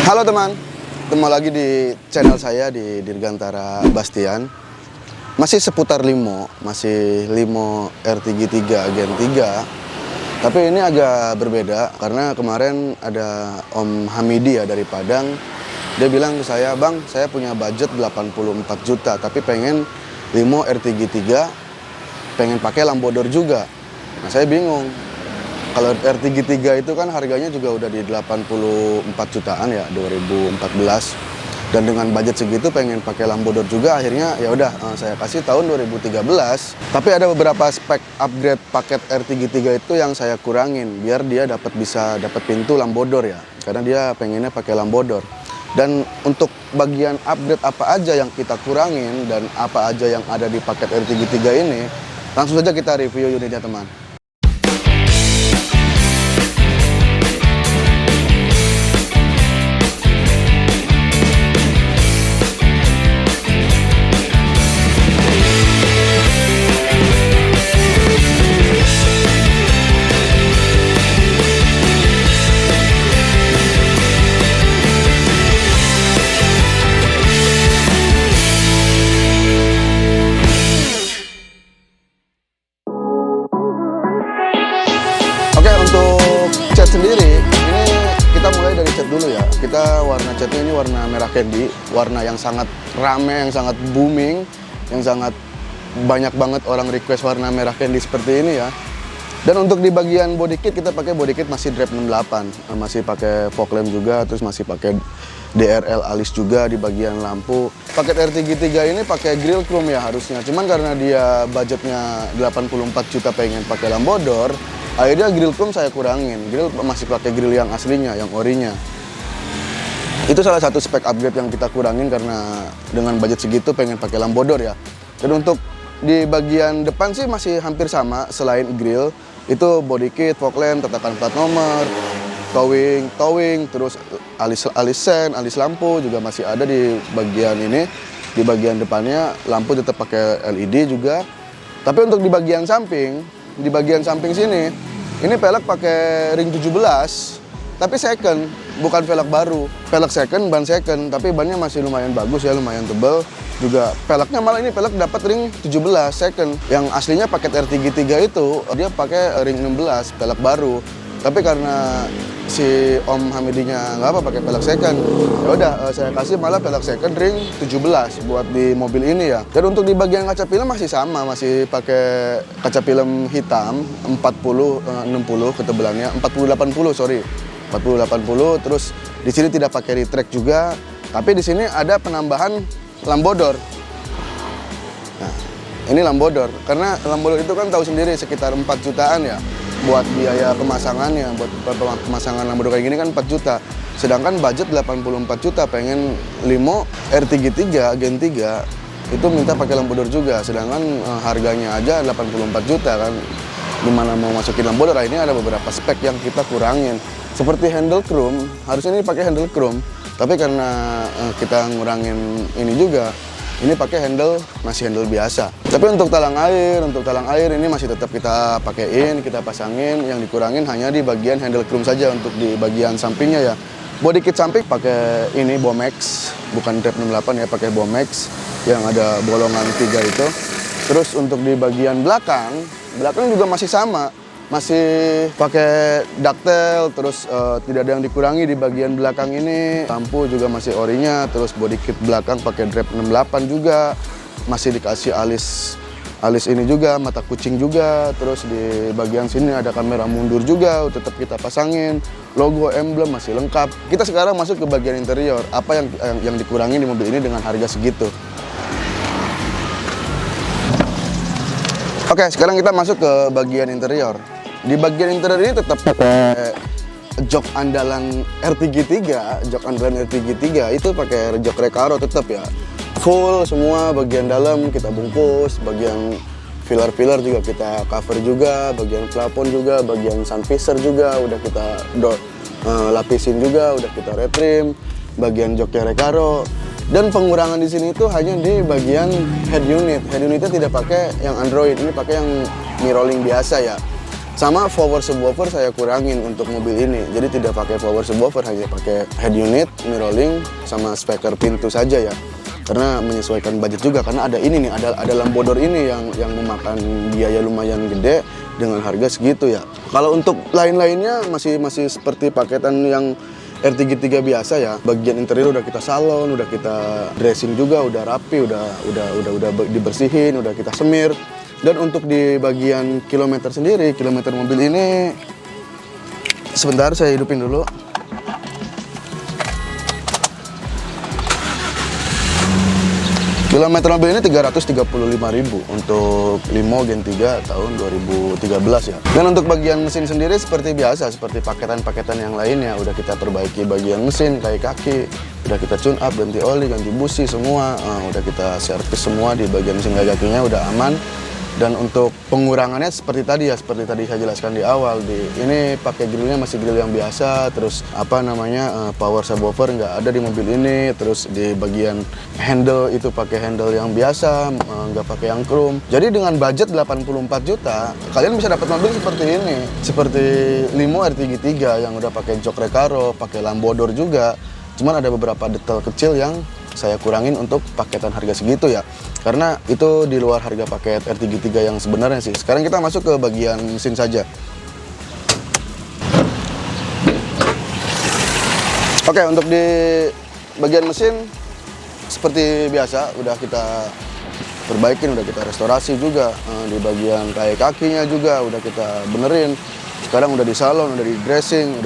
Halo teman, ketemu lagi di channel saya di Dirgantara Bastian. Masih seputar Limo, masih Limo R33 Gen 3. Tapi ini agak berbeda karena kemarin ada Om Hamidi ya dari Padang. Dia bilang ke saya, "Bang, saya punya budget 84 juta, tapi pengen Limo R33, pengen pakai Lambodor juga." Nah, saya bingung. Kalau R33 itu kan harganya juga udah di 84 jutaan ya 2014. Dan dengan budget segitu pengen pakai Lambodor juga, akhirnya ya udah saya kasih tahun 2013. Tapi ada beberapa spek upgrade paket R33 itu yang saya kurangin biar dia bisa dapat pintu Lambodor ya. Karena dia pengennya pakai Lambodor. Dan untuk bagian upgrade apa aja yang kita kurangin dan apa aja yang ada di paket R33 ini, langsung saja kita review unitnya teman. Untuk cat sendiri, ini kita mulai dari cat dulu ya. Kita warna catnya ini warna merah candy, warna yang sangat rame, yang sangat booming, yang sangat banyak banget orang request warna merah candy seperti ini ya. Dan untuk di bagian body kit kita pakai body kit masih Drap 68, masih pakai fog lamp juga, terus masih pakai DRL alis juga di bagian lampu. Paket R33 ini pakai grill chrome ya harusnya, cuman karena dia budgetnya 84 juta pengen pakai Lambodor, akhirnya grill chrome saya kurangin. Grill masih pakai grill yang aslinya, yang orinya. Itu salah satu spek upgrade yang kita kurangin karena dengan budget segitu pengen pakai Lambodor ya. Dan untuk di bagian depan sih masih hampir sama selain grill. Itu body kit, fog lamp, tatakan plat nomor, towing, terus alis sen, alis lampu juga masih ada di bagian ini. Di bagian depannya lampu tetap pakai LED juga. Tapi untuk di bagian samping sini, ini pelek pakai ring 17, tapi second, bukan velg baru. Pelek second, ban second, tapi bannya masih lumayan bagus ya, lumayan tebal. Juga peleknya malah ini pelek dapat ring 17 second. Yang aslinya paket R33 itu dia pakai ring 16, pelek baru. Tapi karena si Om Hamidinya nggak apa pakai pelek second, ya udah saya kasih malah pelek second ring 17 buat di mobil ini ya. Dan untuk di bagian kaca film masih sama, masih pakai kaca film hitam 40-60 ketebalannya, 40-80 sorry, 40-80. Terus di sini tidak pakai retract juga, tapi di sini ada penambahan Lambodor. Nah, ini Lambodor karena Lambodor itu kan tahu sendiri sekitar 4 jutaan ya. Buat biaya pemasangannya, buat pemasangan Lambodor kayak gini kan 4 juta. Sedangkan budget 84 juta, pengen Limo R33 Gen 3 itu minta pakai Lambodor juga. Sedangkan harganya aja 84 juta kan. Gimana mau masukin Lambodor? Ini ada beberapa spek yang kita kurangin. Seperti handle chrome, harusnya ini pakai handle chrome. Tapi karena kita ngurangin ini juga, ini pakai masih handle biasa. Tapi untuk talang air ini masih tetap kita pakein, kita pasangin. Yang dikurangin hanya di bagian handle chrome saja untuk di bagian sampingnya ya. Body kit samping pakai ini Bomex, bukan Drap 68 ya, pakai Bomex yang ada bolongan 3 itu. Terus untuk di bagian belakang juga masih sama. Masih pakai ductile, terus tidak ada yang dikurangi di bagian belakang ini. Lampu juga masih orinya, terus body kit belakang pakai Drap 68 juga. Masih dikasih alis ini juga, mata kucing juga. Terus di bagian sini ada kamera mundur juga, tetap kita pasangin. Logo, emblem masih lengkap. Kita sekarang masuk ke bagian interior. Apa yang dikurangi di mobil ini dengan harga segitu? Oke, sekarang kita masuk ke bagian interior. Di bagian interior ini tetap pakai jok andalan R33, itu pakai jok Recaro tetap ya. Full semua bagian dalam kita bungkus, bagian pilar-pilar juga kita cover juga, bagian plafon juga, bagian sun visor juga udah kita lapisin juga, udah kita retrim, bagian joknya Recaro. Dan pengurangan di sini itu hanya di bagian head unit. Head unitnya tidak pakai yang Android, ini pakai yang mirroring biasa ya. Sama power subwoofer saya kurangin untuk mobil ini. Jadi tidak pakai power subwoofer, hanya pakai head unit, mirroring, sama speaker pintu saja ya. Karena menyesuaikan budget juga, karena ada ini nih, ada lambodor ini yang memakan biaya lumayan gede dengan harga segitu ya. Kalau untuk lain-lainnya masih seperti paketan yang R33 biasa ya. Bagian interior udah kita salon, udah kita dressing juga, udah rapi, udah dibersihin, udah kita semir. Dan untuk di bagian kilometer sendiri, kilometer mobil ini sebentar saya hidupin dulu. Kilometer mobil ini 335.000 untuk Limo Gen 3 tahun 2013 ya. Dan untuk bagian mesin sendiri seperti biasa, seperti paketan-paketan yang lainnya. Udah kita perbaiki bagian mesin, kayak kaki, udah kita tune up, ganti oli, ganti busi semua. Udah kita servis semua di bagian mesin kakinya, udah aman. Dan untuk pengurangannya seperti tadi saya jelaskan di awal, ini pakai grillnya masih grill yang biasa, terus power subwoofer nggak ada di mobil ini, terus di bagian handle itu pakai handle yang biasa, nggak pakai yang chrome. Jadi dengan budget 84 juta, kalian bisa dapat mobil seperti ini, seperti Limo R33 yang udah pakai jok Recaro, pakai lambodor juga. Cuman ada beberapa detail kecil yang saya kurangin untuk paketan harga segitu ya, karena itu di luar harga paket R33 yang sebenarnya sih. Sekarang kita masuk ke bagian mesin saja. Oke, untuk di bagian mesin seperti biasa udah kita perbaikin, udah kita restorasi juga. Di bagian kayak kakinya juga udah kita benerin. Sekarang udah di salon, udah di dressing,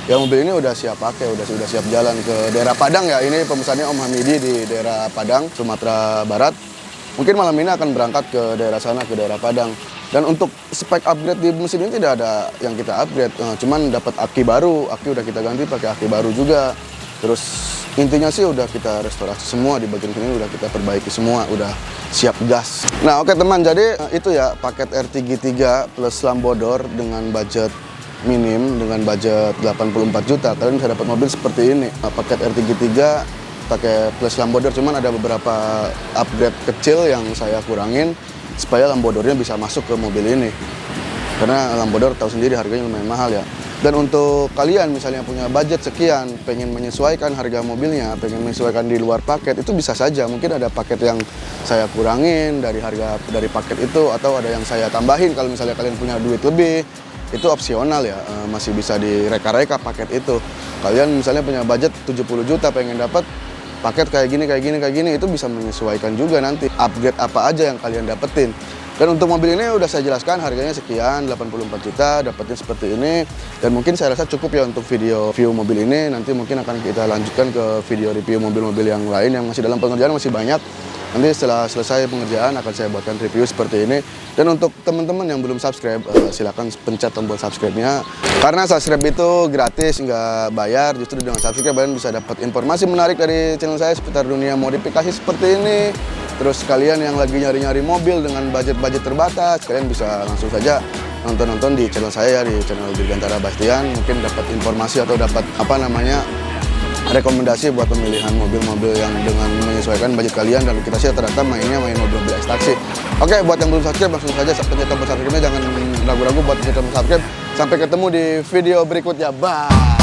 ya mobil ini udah siap pakai, udah siap jalan ke daerah Padang ya. Ini pemesannya Om Hamidi di daerah Padang, Sumatera Barat. Mungkin malam ini akan berangkat ke daerah sana, ke daerah Padang. Dan untuk spek upgrade di mesin ini tidak ada yang kita upgrade, cuman dapat aki baru, aki udah kita ganti pakai aki baru juga. Terus intinya sih udah kita restorasi semua, di bagian sini udah kita perbaiki semua, udah siap gas. Nah oke teman, jadi itu ya paket R33 plus lambodor dengan budget minim, dengan budget 84 juta, kalian bisa dapat mobil seperti ini. Paket R33 pakai plus lambodor, cuman ada beberapa upgrade kecil yang saya kurangin supaya lambodornya bisa masuk ke mobil ini. Karena lambodor tahu sendiri harganya lumayan mahal ya. Dan untuk kalian misalnya punya budget sekian, pengen menyesuaikan harga mobilnya, pengen menyesuaikan di luar paket, itu bisa saja. Mungkin ada paket yang saya kurangin dari paket itu, atau ada yang saya tambahin. Kalau misalnya kalian punya duit lebih, itu opsional ya, masih bisa direka-reka paket itu. Kalian misalnya punya budget 70 juta pengen dapat paket kayak gini, itu bisa menyesuaikan juga nanti upgrade apa aja yang kalian dapetin. Dan untuk mobil ini udah saya jelaskan harganya sekian, 84 juta, dapatnya seperti ini. Dan mungkin saya rasa cukup ya untuk video review mobil ini. Nanti mungkin akan kita lanjutkan ke video review mobil-mobil yang lain yang masih dalam pengerjaan, masih banyak. Nanti setelah selesai pengerjaan akan saya buatkan review seperti ini. Dan untuk teman-teman yang belum subscribe, silakan pencet tombol subscribe-nya. Karena subscribe itu gratis, nggak bayar. Justru dengan subscribe kalian bisa dapat informasi menarik dari channel saya seputar dunia modifikasi seperti ini. Terus kalian yang lagi nyari-nyari mobil dengan budget-budget terbatas, kalian bisa langsung saja nonton-nonton di channel saya, di channel Dirgantara Bastian. Mungkin dapat informasi atau dapat rekomendasi buat pemilihan mobil-mobil yang dengan menyesuaikan budget kalian. Dan kita sih ternyata main mobil-mobil ekstraksi. Oke, buat yang belum subscribe langsung saja pencet tombol subscribe-nya, jangan ragu-ragu buat pencet tombol subscribe. Sampai ketemu di video berikutnya. Bye.